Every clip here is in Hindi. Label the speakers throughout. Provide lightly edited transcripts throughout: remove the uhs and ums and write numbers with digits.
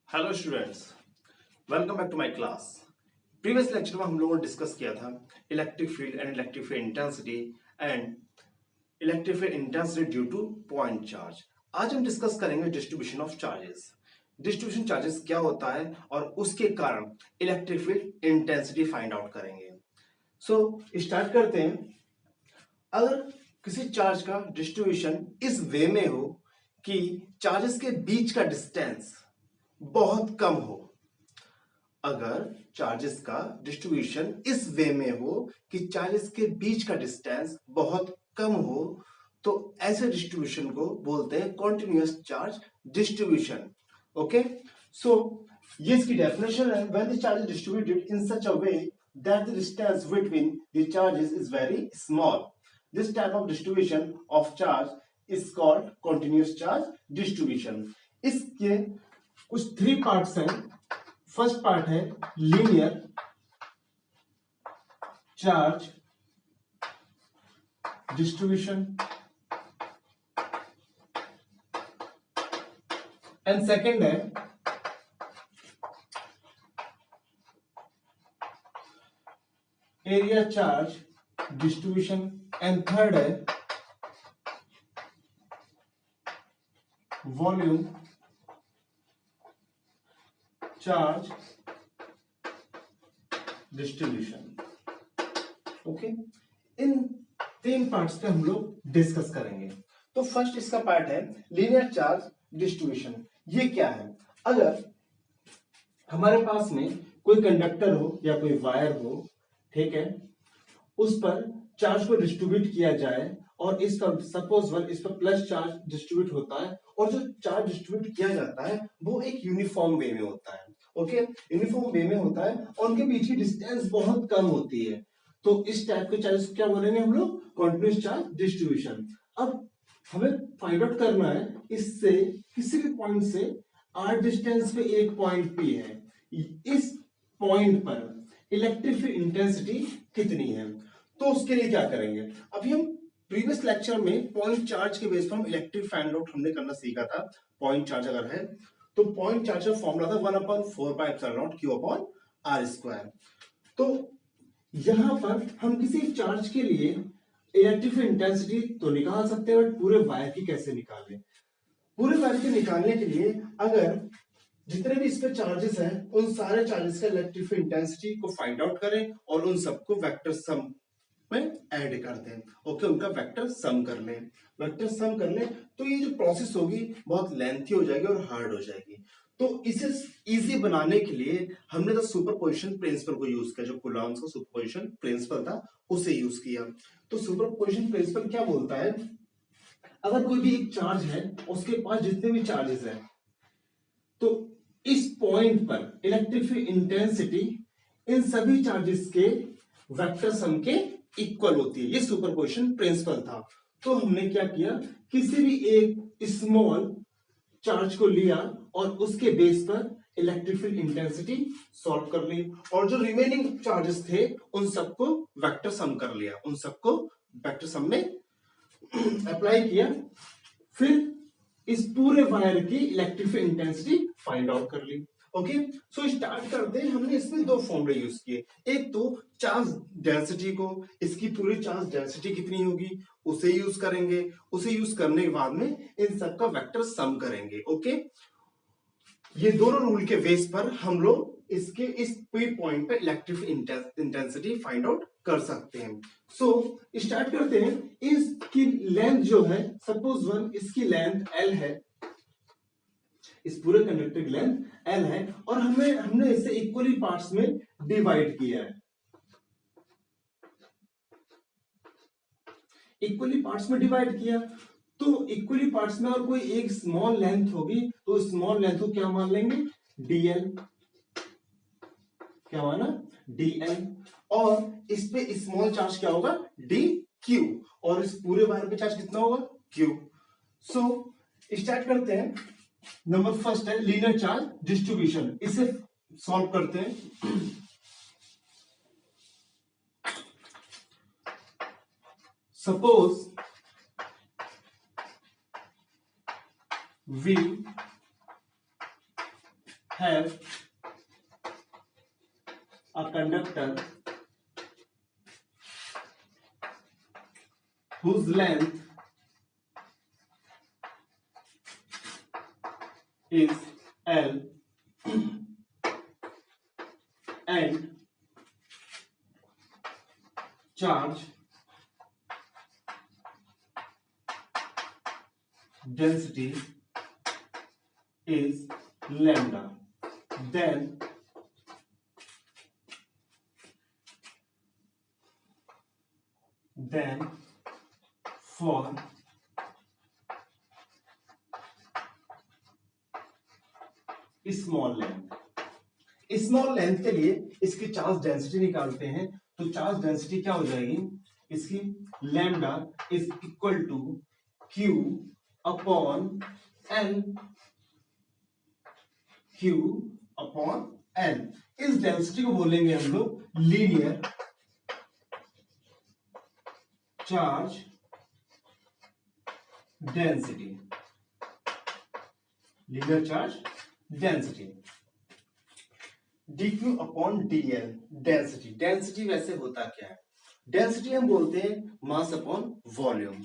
Speaker 1: Hello students, welcome back to my class. Previous lecture में हम लोगों ने डिस्कस किया था electric field and electric field intensity and electric field intensity due to point charge. आज हम डिस्कस करेंगे distribution of charges. Distribution charges क्या होता है और उसके कारण electric field intensity find out करेंगे। सो स्टार्ट करते हैं। अगर किसी चार्ज का डिस्ट्रीब्यूशन इस वे में हो कि चार्जेस के बीच का डिस्टेंस बहुत कम हो, अगर चार्जेस का डिस्ट्रीब्यूशन इस वे में हो कि चार्जेस के बीच का डिस्टेंस बहुत कम हो, तो ऐसे डिस्ट्रीब्यूशन को बोलते हैं continuous charge distribution. Okay, so ये इसकी डेफिनेशन है। When the charge is distributed in such a way that the distance between the charges is very small, this type of distribution of charge is called continuous charge distribution. इसके कुछ थ्री पार्ट्स हैं। फर्स्ट पार्ट है linear charge distribution and second है area charge distribution and third है वॉल्यूम चार्ज डिस्ट्रीब्यूशन। ओके, इन तीन पार्ट्स पे हम लोग डिस्कस करेंगे। तो फर्स्ट इसका पार्ट है लीनियर चार्ज डिस्ट्रीब्यूशन। ये क्या है? अगर हमारे पास में कोई कंडक्टर हो या कोई वायर हो, ठीक है, उस पर चार्ज को डिस्ट्रीब्यूट किया जाए और इस पर सपोज वन इस पर प्लस चार्ज डिस्ट्रीब्यूट होता है और जो चार्ज डिस्ट्रीब्यूट किया जाता है वो एक यूनिफॉर्म वे में होता है। ओके, यूनिफॉर्म वे में होता है और उनके बीच की डिस्टेंस बहुत कम होती है। तो इस टाइप के चार्जेस क्या बोलेंगे हम लोग? Continuous charge distribution. अब हमें फाइंड आउट करना है इससे किसी भी पॉइंट से आर डिस्टेंस पे एक पॉइंट पी है, इस पॉइंट पर इलेक्ट्रिक फील्ड इंटेंसिटी कितनी है। तो उसके लिए क्या करेंगे? अभी हम प्रीवियस लेक्चर में पॉइंट चार्ज के बेस पर हम इलेक्ट्रिक फाइंड आउट हमने करना सीखा था। पॉइंट चार्ज अगर है तो पॉइंट चार्ज का फॉर्मूला था 1/4 Q अपॉन आर स्क्वायर। तो यहां पर हम किसी चार्ज के लिए इलेक्ट्रिक फील्ड इंटेंसिटी तो निकाल सकते हैं, बट पूरे वायर की कैसे निकालें? पूरे वायर के निकालने के लिए अगर जितने भी इस पे चार्जेस हैं उन सारे चार्जेस का इलेक्ट्रिक फील्ड इंटेंसिटी को फाइंड आउट करें और उन सबको वेक्टर सम में ऐड कर दें। ओके, उनका वेक्टर सम कर लें। वेक्टर सम कर लें तो ये जो प्रोसेस होगी बहुत लेंथी हो जाएगी और हार्ड हो जाएगी। तो इसे इजी बनाने के लिए हमने तो सुपरपोजिशन प्रिंसिपल को यूज किया। जो कूलॉम्स का सुपरपोजिशन प्रिंसिपल था उसे यूज किया। तो सुपरपोजिशन प्रिंसिपल क्या बोलता है? अगर कोई भी एक चार्ज है, उसके पास जितने भी चार्जेस हैं, तो इस पॉइंट पर इलेक्ट्रिक फील्ड इंटेंसिटी इन सभी चार्जेस के वेक्टर सम के इक्वल होती है। ये सुपरपोजिशन प्रिंसिपल था। तो हमने क्या किया, किसी भी एक स्मॉल चार्ज को लिया और उसके बेस पर इलेक्ट्रिक फील्ड इंटेंसिटी सॉल्व कर ली और जो रिमेनिंग चार्जेस थे उन सबको वेक्टर सम कर लिया, उन सबको वेक्टर सम में अप्लाई किया। फिर इस पूरे वायर की electric field intensity find out कर ली। ओके, सो स्टार्ट करते हैं। हमने इसमें दो फॉर्मूले यूज किए। एक तो चार्ज डेंसिटी को, इसकी पूरी चार्ज डेंसिटी कितनी होगी उसे यूज करेंगे। उसे यूज करने के बाद में इन सबका वेक्टर सम करेंगे। ओके, ये दोनों रूल के बेस पर हम लोग इसके इस पॉइंट पे इलेक्ट्रिक इंटेंसिटी फाइंड आउट कर सकते हैं। सो स्टार्ट करते हैं। इसकी लेंथ जो है, सपोज वन इसकी लेंथ L है, इस पूरे कंडक्टर की लेंथ L है और हमने इसे इक्वली पार्ट्स में डिवाइड किया है। इक्वली पार्ट्स में डिवाइड किया तो इक्वली पार्ट्स में और कोई एक स्मॉल लेंथ होगी तो स्मॉल लेंथ को क्या मान लेंगे? DL। क्या माना? DL। और इस पे स्मॉल चार्ज क्या होगा? DQ। और इस पूरे वायर पे चार्ज कितना होगा? Q। सो स्टार्ट करते हैं। नंबर फर्स्ट है लीनियर चार्ज डिस्ट्रीब्यूशन। इसे सॉल्व करते हैं। Suppose we have a conductor whose length is L and charge density is lambda, then for small length के लिए इसकी चार्ज डेंसिटी निकालते हैं। तो चार्ज डेंसिटी क्या हो जाएगी इसकी, lambda is equal to Q upon L, Q upon L. इस डेंसिटी को बोलेंगे हम लोग linear charge density, linear charge density. dq upon dl density, density वैसे होता क्या है, डेंसिटी हम बोलते हैं मास अपॉन वॉल्यूम,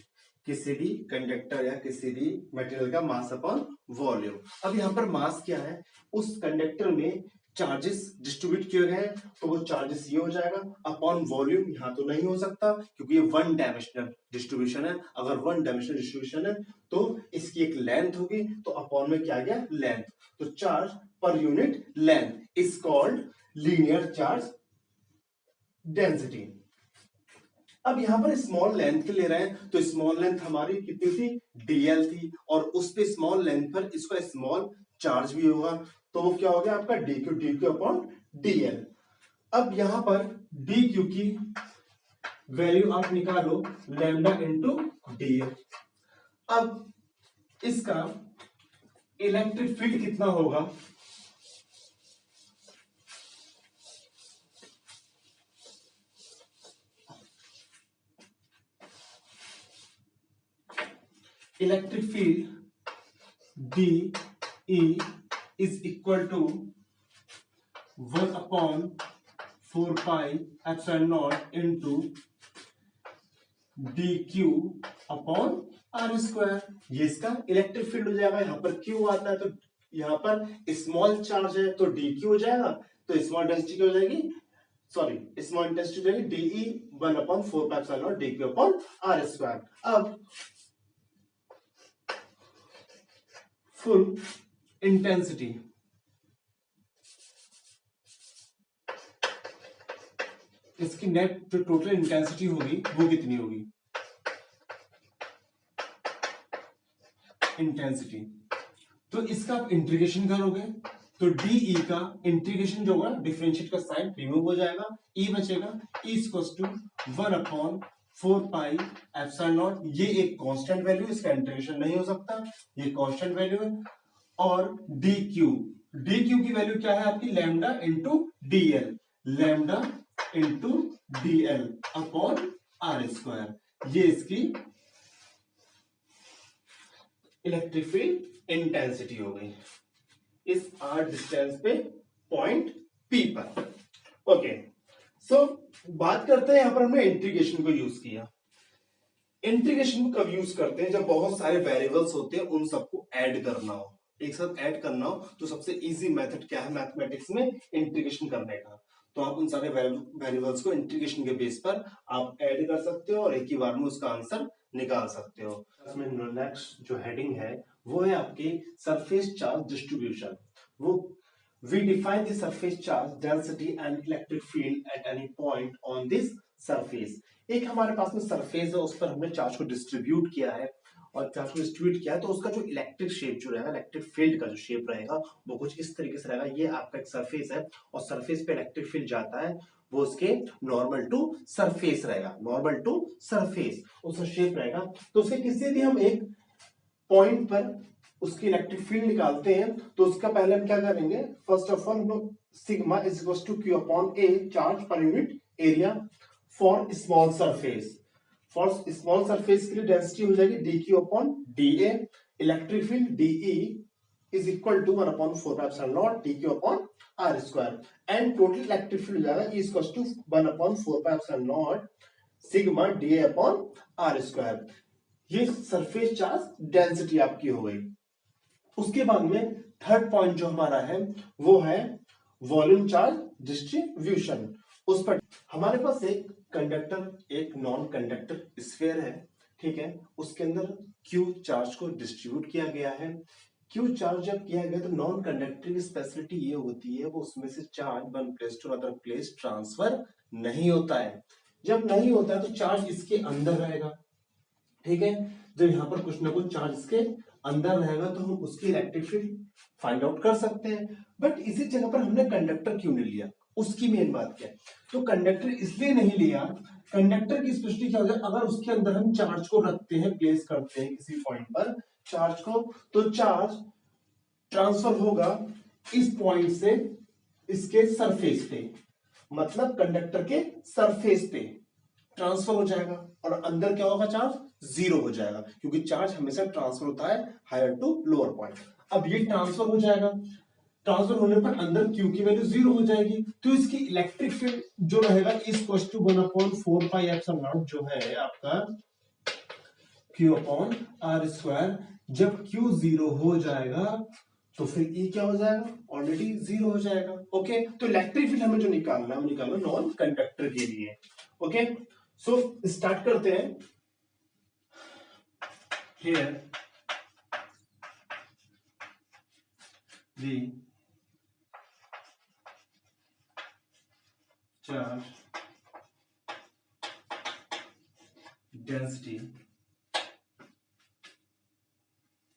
Speaker 1: किसी भी कंडक्टर या किसी भी मटेरियल का मास अपॉन वॉल्यूम। अब यहाँ पर मास क्या है, उस कंडक्टर में चार्जेस डिस्ट्रीब्यूट किए गए हैं तो वो चार्जेस ये हो जाएगा अपॉन वॉल्यूम। यहाँ तो नहीं हो सकता क्योंकि ये वन डायमेंशनल डिस्ट्रीब्यूशन है। अगर वन डायमेंशनल डिस्ट्रीब्यूशन है तो इसकी एक लेंथ होगी, तो अपॉन में क्या आ गया लेंथ, तो charge per unit length is called linear charge density. अब यहां पर स्मॉल लेंथ के ले रहे हैं तो स्मॉल लेंथ हमारी कितनी थी, dl थी, और उस पे स्मॉल लेंथ पर इसका स्मॉल चार्ज भी होगा, तो वो क्या हो गया आपका dq अपॉन dl। अब यहां पर dq की वैल्यू आप निकालो लैम्डा इंटू dl। अब इसका इलेक्ट्रिक फील्ड कितना होगा, electric field D E is equal to 1 upon 4 pi epsilon not into D Q upon are square. ये इसका इलेक्ट्रिक फील्ड हो जाएगा। यहाँ पर क्यू आता है तो यहाँ पर स्मॉल चार्ज है तो डी क्यू हो जाएगा, तो स्मॉल डेंसिटी क्या हो जाएगी, सॉरी स्मॉल इंटेंसिटी हो जाएगी D E 1 upon 4 pi epsilon not D Q upon are square. अब फुल इंटेंसिटी, इसकी नेट जो टोटल इंटेंसिटी होगी वो कितनी होगी, इंटेंसिटी। तो इसका आप इंटीग्रेशन करोगे तो डीई का इंटीग्रेशन जो होगा डिफरेंशिएट का साइन रिमूव हो जाएगा, ई बचेगा, E equals to 1 upon 4 pi epsilon not. ये एक कांस्टेंट वैल्यू, इसका इंटीग्रेशन नहीं हो सकता, ये कांस्टेंट वैल्यू है। और डी क्यू की वैल्यू क्या है आपकी, lambda into D L, lambda into D L upon are square. ये इसकी इलेक्ट्रिक फील्ड इंटेंसिटी हो गई इस आर डिस्टेंस पे पॉइंट पी पर। ओके, सो बात करते हैं, यहां पर हमने इंटीग्रेशन को यूज किया। इंटीग्रेशन को कब यूज करते हैं, जब बहुत सारे वेरिएबल्स होते हैं उन सबको ऐड करना हो, एक साथ ऐड करना हो। तो सबसे इजी मेथड क्या है मैथमेटिक्स में, इंटीग्रेशन करने का। तो आप उन सारे वेरिएबल्स को इंटीग्रेशन के बेस पर आप ऐड कर सकते हो और एक ही बार में उसका आंसर निकाल सकते हो। इसमें नेक्स्ट जो हेडिंग है वो है आपकी सरफेस चार्ज डिस्ट्रीब्यूशन। वो we define the surface charge density and electric field at any point on this surface। एक हमारे पास में सरफेस है, उस पर हमने चार्ज को डिस्ट्रीब्यूट किया है, और चार्ज को डिस्ट्रीब्यूट किया है तो उसका जो इलेक्ट्रिक शेप जो रहेगा, इलेक्ट्रिक फील्ड का जो शेप रहेगा वो कुछ इस तरीके से रहेगा। ये आपका एक सरफेस है और सरफेस पे इलेक्ट्रिक फील्ड जाता है, वो उसके नॉर्मल टू सरफेस रहेगा, नॉर्मल टू सरफेस उसका शेप रहेगा। तो उसके किसी भी हम एक पॉइंट पर उसकी इलेक्ट्रिक फील्ड निकालते हैं तो उसका पहले हम क्या करेंगे, फर्स्ट ऑफ ऑल हम लोग sigma is equal to Q upon A charge per unit area for small surface. For small surface के लिए डेंसिटी हो जाएगी d Q upon d A, electric field d E is equal to 1/4πε0 dq upon r square and total electric field हो जाएगा is equal to 1/4πε0 sigma dA upon r square. ये सरफेस चार्ज डेंसिटी आपकी हो गई। उसके बाद में थर्ड पॉइंट जो हमारा है वो है वॉल्यूम चार्ज डिस्ट्रीब्यूशन। उस पर हमारे पास एक कंडक्टर एक नॉन कंडक्टर स्फीयर है, ठीक है। उसके अंदर क्यू चार्ज को डिस्ट्रीब्यूट किया गया है। क्यू चार्ज जब किया गया तो नॉन कंडक्टर की स्पेशलिटी ये होती है वो उसमें से charge one place to other place transfer नहीं होता है। जब नहीं होता है तो चार्ज इसके अंदर रहेगा, ठीक है। जब यहाँ पर कुछ ना कुछ चार्ज इसके अंदर रहेगा तो हम उसकी इलेक्ट्रिक फील्ड फाइंड आउट कर सकते हैं। बट इसी जगह पर हमने कंडक्टर क्यों नहीं लिया, उसकी मेन बात क्या है। तो कंडक्टर इसलिए नहीं लिया, कंडक्टर की स्पेशलिटी क्या होता है, अगर उसके अंदर हम चार्ज को रखते हैं प्लेस करते हैं किसी पॉइंट पर चार्ज को, तो चार्ज ट्रांसफर होगा इस पॉइंट से इसके सरफेस पे, मतलब कंडक्टर के सरफेस पे ट्रांसफर हो जाएगा और अंदर क्या होगा, चार्ज जीरो हो जाएगा क्योंकि चार्ज हमेशा ट्रांसफर होता है हायर टू लोअर पॉइंट। अब ये ट्रांसफर हो जाएगा, ट्रांसफर होने पर अंदर क्यू की वैल्यू जीरो हो जाएगी तो इसकी इलेक्ट्रिक फील्ड जो रहेगा इज इक्वल टू 1/4πε0 जो है आपका क्यू अपॉन आर स्क्वायर। जब क्यू जीरो हो जाएगा तो फिर ई क्या हो जाएगा, ऑलरेडी जीरो हो जाएगा। ओके, तो इलेक्ट्रिक फील्ड हमें जो निकालना है वो निकालना नॉन कंडक्टर के लिए। ओके, सो स्टार्ट करते हैं। हियर द चार्ज डेंसिटी,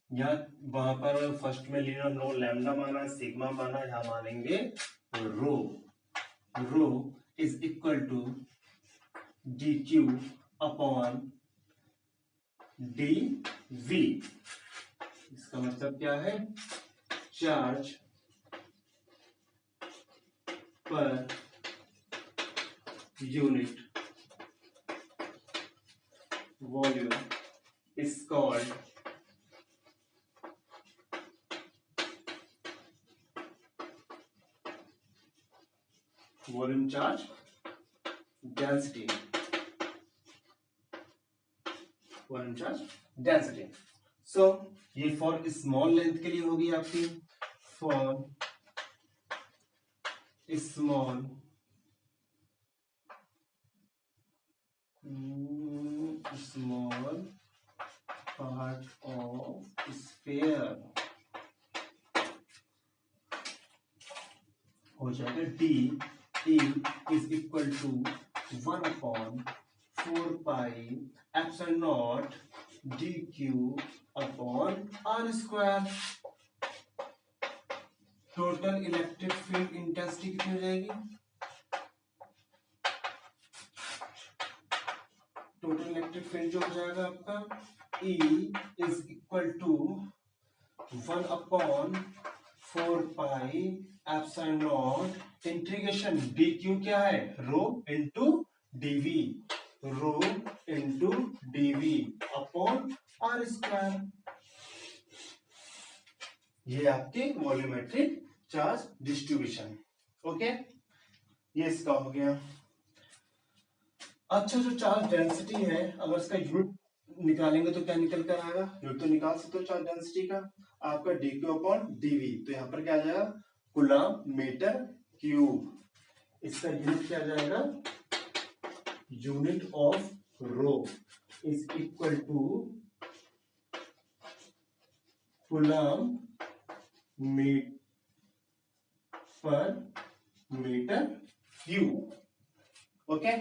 Speaker 1: यहाँ वहां पर फर्स्ट में लेना नो लैम्डा माना, सिग्मा माना, यहां मानेंगे rho. Rho is equal to d Q upon d V. इसका मतलब क्या है, charge per unit volume is called volume charge density. Volume charge density. So ये फॉर स्मॉल लेंथ के लिए होगी आपकी, for small part of sphere हो जाएगा d E is equal to 1/4πε0 d Q upon are square. Total electric field intensity कितनी हो जाएगी, टोटल इलेक्ट्रिक फील्ड जो हो जाएगा आपका E is equal to 1/4πε0 integration d q क्या है, rho into d V, rho into d V upon are square. ये आपकी वॉल्यूमेट्रिक चार्ज डिस्ट्रीब्यूशन। ओके, ये इसका हो गया। अच्छा, जो चार्ज डेंसिटी है अगर इसका यूनिट निकालेंगे तो क्या निकल कर आएगा, यूनिट तो निकाल सकते हो चार्ज डेंसिटी का, आपका डी क्यू अपॉन डीवी। तो यहाँ पर क्या आ जाएगा, कूलम मीटर क्यूब। इसका यूनिट क्या आ जाएगा, unit of rho is equal to coulomb per metre cube. Okay,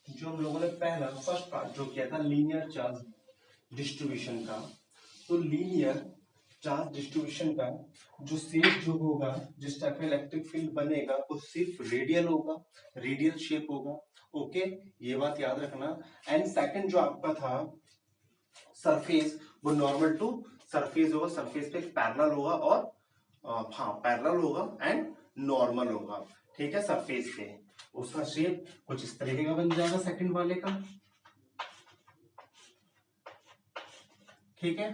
Speaker 1: जो हम लोगों ने पहला फर्स्ट पार्ट जो किया था लीनियर चार्ज डिस्ट्रीब्यूशन का, तो लीनियर चार्ज डिस्ट्रीब्यूशन का जो शेप जो होगा, जिस टाइप का इलेक्ट्रिक फील्ड बनेगा वो सिर्फ रेडियल होगा, रेडियल शेप होगा। ओके, ये बात याद रखना। एंड सेकंड जो आपका था सरफेस, वो नॉर्मल टू सरफेस होगा, सरफेस पे पैरेलल होगा और हाँ पैरेलल होगा एंड नॉर्मल होगा, ठीक है। सरफेस पे उसका शेप कुछ इस तरीके का बन जाएगा सेकंड वाले का। ठीक है।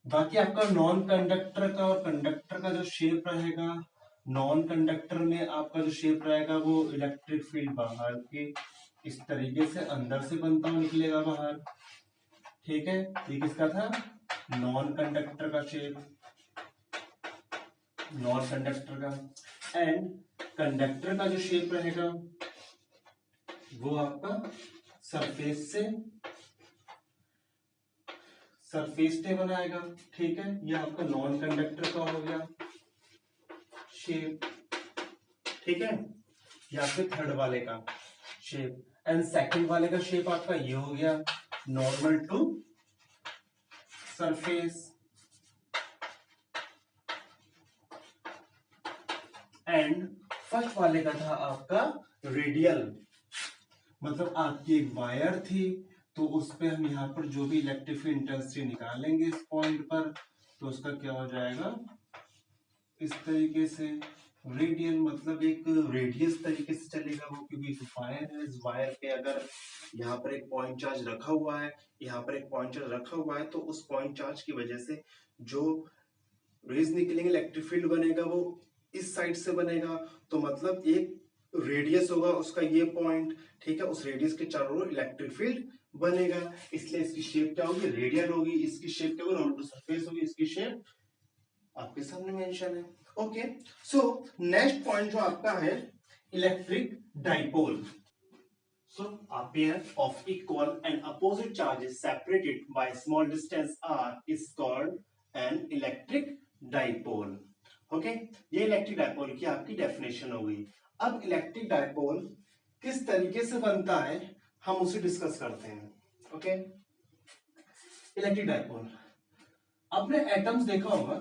Speaker 1: बाकी आपका नॉन कंडक्टर का और कंडक्टर का जो शेप रहेगा, नॉन कंडक्टर में आपका जो शेप रहेगा वो इलेक्ट्रिक फील्ड बाहर के इस तरीके से अंदर से बनता हुआ निकलेगा बाहर। ठीक है, ये किसका था? नॉन कंडक्टर का शेप, नॉन कंडक्टर का। एंड कंडक्टर का जो शेप रहेगा वो आपका सरफेस से बनाएगा। ठीक है, ये आपका नॉन कंडक्टर का हो गया शेप। ठीक है, या फिर थर्ड वाले का शेप। एंड सेकंड वाले का शेप आपका ये हो गया normal to surface. And first वाले का था आपका रेडियल, मतलब आपकी एक वायर थी तो उस पे हम यहाँ पर जो भी इलेक्ट्रिक फील्ड इंटेंसिटी निकालेंगे इस पॉइंट पर, तो उसका क्या हो जाएगा इस तरीके से रेडियल, मतलब एक रेडियस तरीके से चलेगा वो, क्योंकि वायर है, इस वायर पे अगर यहाँ पर एक पॉइंट चार्ज रखा हुआ है, यहाँ पर एक पॉइंट चार्ज रखा हुआ है, तो उस पॉइंट चार्ज की वजह से जो रेज निकलेंगे इलेक्ट्रिक फील्ड बनेगा वो इस साइड से बनेगा। तो मतलब एक रेडियस होगा उसका ये पॉइंट, ठीक है, उस रेडियस के चारों ओर इलेक्ट्रिक फील्ड बनेगा, इसलिए इसकी शेप क्या होगी? रेडियल होगी। इसकी शेप क्या होगी? नॉर्मल टू सरफेस होगी। इसकी शेप आपके सामने मेंशन है। ओके, सो नेक्स्ट पॉइंट जो आपका है electric dipole. So a pair of equal and opposite charges separated by small distance r is called an electric dipole. Okay, ये इलेक्ट्रिक डाइपोल की आपकी डेफिनेशन हो गई। अब इलेक्ट्रिक डाइपोल किस तरीके से बनता है हम उसे डिस्कस करते हैं। ओके, इलेक्ट्रिक डाइपोल, आपने एटम्स देखा होगा,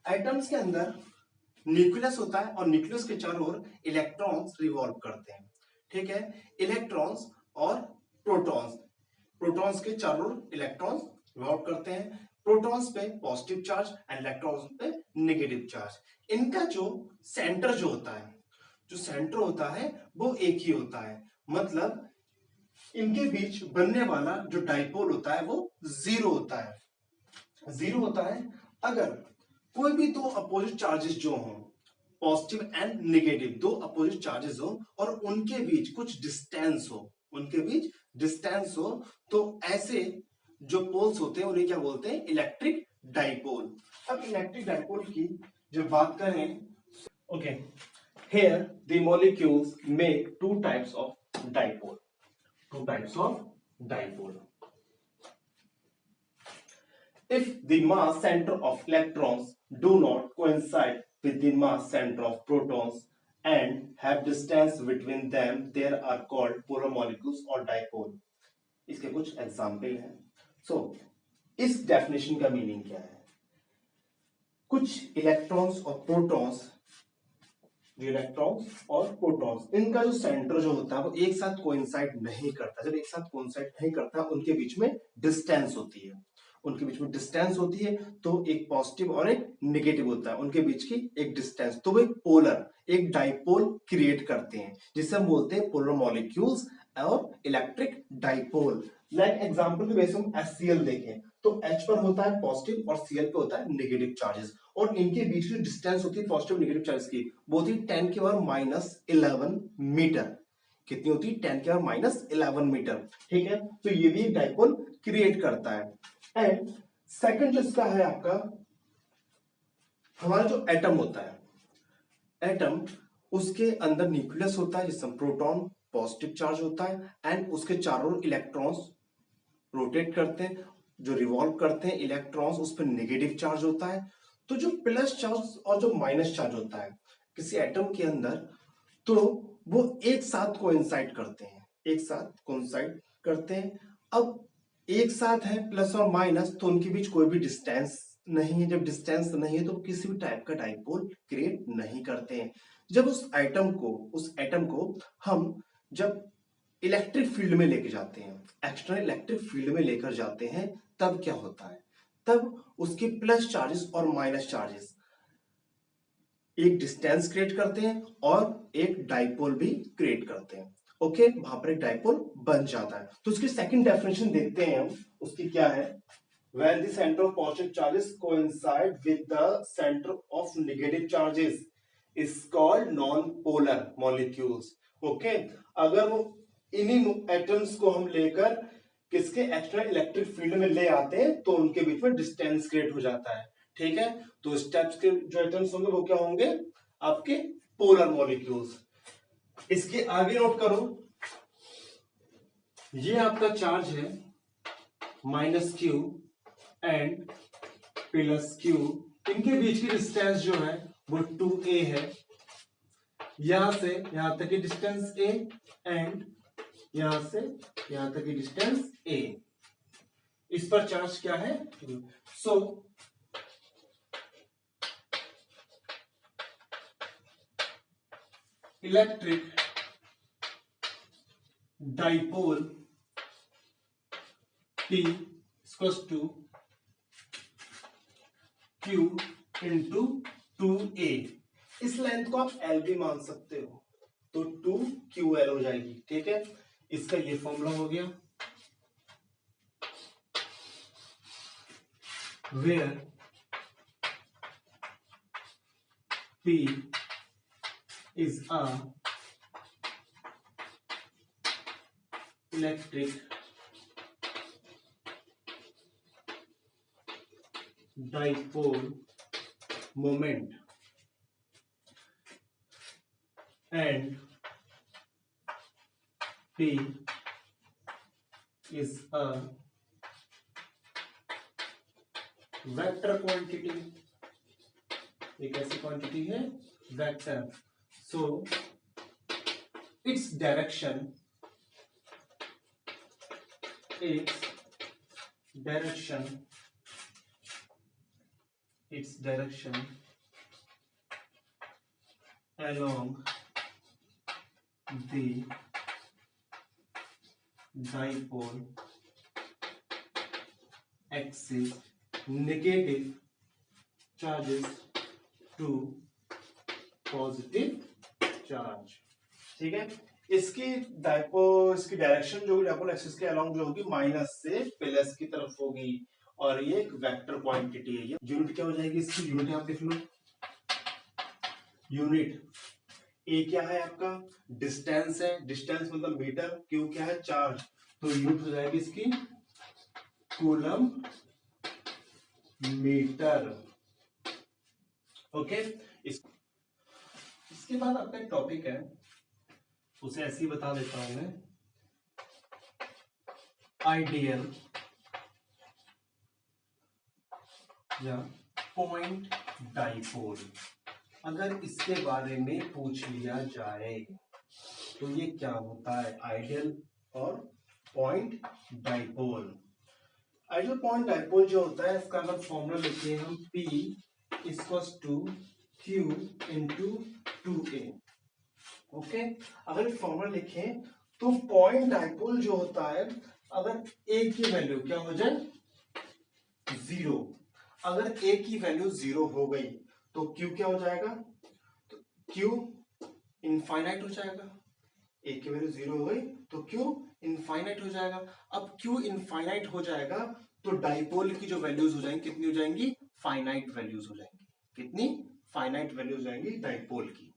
Speaker 1: एटम्स के अंदर न्यूक्लियस होता है और न्यूक्लियस के चारों ओर इलेक्ट्रॉन्स रिवॉल्व करते हैं। ठीक है, इलेक्ट्रॉन्स और प्रोटॉन्स, प्रोटॉन्स के चारों ओर इलेक्ट्रॉन्स रिवॉल्व करते हैं। प्रोटॉन्स पे पॉजिटिव चार्ज एंड इलेक्ट्रॉन्स पे नेगेटिव चार्ज। इनका जो सेंटर जो होता है, जो सेंटर होता है वो एक ही होता है, मतलब इनके बीच बनने वाला जो डाइपोल होता है वो जीरो होता है। जीरो होता है अगर कोई भी दो अपोजिट चार्जेस जो हों, पॉजिटिव एंड नेगेटिव दो अपोजिट चार्जेस हो और उनके बीच कुछ डिस्टेंस हो, उनके बीच डिस्टेंस हो, तो ऐसे जो पोल्स होते हैं उन्हें क्या बोलते हैं? Electric dipole. अब इलेक्ट्रिक डाइपोल की जब बात करें, okay, here the molecules make two types of dipole, two types of dipole. If the mass center of electrons do not coincide with the mass center of protons and have distance between them, there are called polar molecules or dipole. इसके कुछ एग्जाम्पल हैं। सो इस डेफिनेशन का मीनिंग क्या है? कुछ इलेक्ट्रॉन्स और प्रोटॉन्स, जो इलेक्ट्रॉन्स और प्रोटॉन्स, इनका जो सेंटर जो होता है वो एक साथ कोइंसाइड नहीं करता। जब एक साथ कोइंसाइड नहीं करता, उनके बीच में डिस्टेंस होती है, उनके बीच में डिस्टेंस होती है, तो एक पॉजिटिव और एक नेगेटिव होता है, उनके बीच की एक डिस्टेंस, तो वो एक पोलर, एक डाइपोल क्रिएट करते हैं, जिसे हम बोलते हैं पोलर मॉलिक्यूल्स और इलेक्ट्रिक डाइपोल। लाइक एग्जांपल के बेस हम HCl देखें तो H पर होता है पॉजिटिव और Cl पे होता है नेगेटिव चार्जेस, और इनके बीच की डिस्टेंस होती है पॉजिटिव नेगेटिव चार्जेस की, वो होती है 10⁻⁻11 मीटर। कितनी होती है? 10⁻⁻11 मीटर। ठीक है, तो ये भी एक डाइपोल क्रिएट करता है। एंड सेकंड जो इसका है आपका, हमारा जो एटम होता है, एटम उसके अंदर न्यूक्लियस होता है जिसमें प्रोटॉन पॉजिटिव चार्ज होता है एंड उसके चारों इलेक्ट्रॉन्स रोटेट करते हैं, जो रिवॉल्व करते हैं इलेक्ट्रॉन्स, उस पर नेगेटिव चार्ज होता है। तो जो प्लस चार्ज और जो माइनस चार्ज होता है किसी एटम के अंदर, तो वो एक साथ कोइंसाइड करते हैं, एक साथ कोइंसाइड करते हैं। अब एक साथ है प्लस और माइनस, तो उनके बीच कोई भी डिस्टेंस नहीं है। जब डिस्टेंस नहीं है तो किसी भी टाइप का डाइपोल क्रिएट नहीं करते हैं। जब उस एटम को हम जब इलेक्ट्रिक फील्ड में लेके जाते हैं, एक्सटर्नल इलेक्ट्रिक फील्ड में लेकर जाते हैं, तब क्या होता है? तब उसके प्लस चार्जेस और माइनस चार्जेस एक डिस्टेंस क्रिएट करते हैं और एक डाइपोल भी क्रिएट करते हैं। ओके, वहां पर एक डाइपोल बन जाता है। तो उसकी सेकंड डेफिनेशन देखते हैं हम, उसकी क्या है। When the center of positive charges coincide with the center of negative charges is called non-polar molecules. Okay? अगर वो इन्हीं एटम्स को हम लेकर किसके एक्सटर्नल इलेक्ट्रिक फील्ड में ले आते हैं तो उनके बीच में डिस्टेंस क्रिएट हो जाता है। ठीक है, तो स्टेप्स के जो एटम्स होंगे वो क्या होंगे, आपके पोलर मॉलिक्यूल्स। इसके आगे नोट करो, ये आपका चार्ज है -q एंड +q, इनके बीच की डिस्टेंस जो है वो 2a है। यहां से यहां तक की डिस्टेंस a एंड यहां से यहां तक की डिस्टेंस a। इस पर चार्ज क्या है, so electric dipole P equals to Q into 2a। इस लेंथ को आप L भी मान सकते हो, तो 2QL हो जाएगी। ठीक है, इसका ये फॉर्मूला हो गया, where P is a electric dipole moment and P is a vector quantity. एक ऐसी क्वांटिटी है vector, so its direction along the dipole axis negative charges to positive charge। ठीक है, इसकी डायरेक्शन जो डाइपोल एक्सिस के अलोंग जो होगी माइनस से प्लस की तरफ होगी, और ये एक वेक्टर क्वांटिटी है। ये यूनिट क्या हो जाएगी, इसकी यूनिट आप लिख लो, यूनिट ए क्या है आपका, डिस्टेंस है, डिस्टेंस मतलब मीटर, क्यू क्या है, चार्ज, तो यूनिट हो जाएगी इसकी कूलम मीटर। ओके, इसके बाद आपका एक टॉपिक है, उसे ऐसे ही बता देता हूं मैं, आइडियल या पॉइंट डाइपोल। अगर इसके बारे में पूछ लिया जाए तो ये क्या होता है, आइडियल और point dipole. Ideal point dipole जो होता है, इसका अगर फॉर्मूला लिखिए हम, P equals to Q into 2a। Okay, अगर फॉर्मूला लिखें तो पॉइंट डाइपोल जो होता है, अगर a की वैल्यू क्या हो जाए, 0, अगर a की वैल्यू 0 हो गई तो Q क्या हो जाएगा, तो Q इनफाइनाइट हो जाएगा। a की वैल्यू 0 हो गई तो Q इनफाइनाइट हो जाएगा। अब Q इनफाइनाइट हो जाएगा तो डाइपोल की जो वैल्यूज हो जाएंगी कितनी हो जाएंगी, फाइनाइट वैल्यूज हो जाएंगी। कितनी, फाइनाइट वैल्यूज हो जाएंगी डाइपोल की।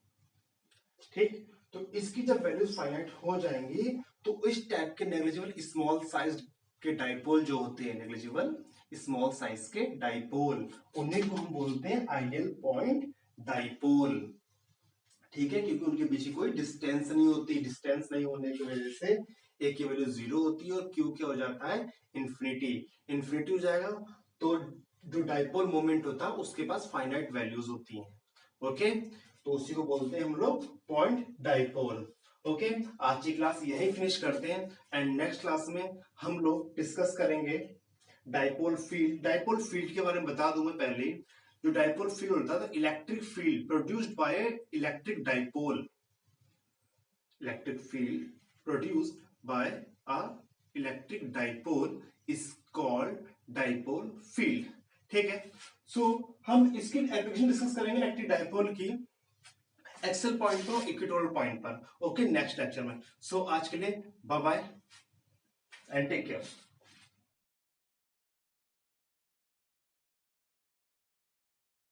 Speaker 1: ठीक, तो इसकी जब वैल्यूज फाइनाइट हो जाएंगी तो इस टाइप के नेग्लिजिबल स्मॉल साइज के डाइपोल जो होते हैं, नेग्लिजिबल स्मॉल साइज के डाइपोल, उन्हीं को हम बोलते हैं आइडियल पॉइंट डाइपोल। ठीक है, क्योंकि उनके बीच कोई डिस्टेंस नहीं होती, डिस्टेंस नहीं होने की वजह से ए की वैल्यू 0 होती है और क्यू क्या हो जाता है, इंफिनिटी। इंफिनिटी हो जाएगा तो जो डाइपोल मोमेंट होता है उसके पास फाइनाइट वैल्यूज होती हैं। ओके, तो उसी को बोलते हैं हम लोग पॉइंट डाइपोल। ओके, आज की क्लास यही फिनिश करते हैं एंड नेक्स्ट क्लास में हम लोग डिस्कस करेंगे डाइपोल फील्ड। डाइपोल फील्ड के बारे में बता दूं मैं पहले, जो डाइपोल फील्ड होता है, electric field produced by electric dipole, electric field produced by a electric dipole is called dipole field. ठीक है, सो हम इसकी एप्लीकेशन डिस्कस करेंगे इलेक्ट्रिक डाइपोल की। एक्सेल पॉइंट पर, इक्वेटोरियल पॉइंट पर। ओके, नेक्स्ट लेक्चर में। सो आज के लिए bye bye and take care.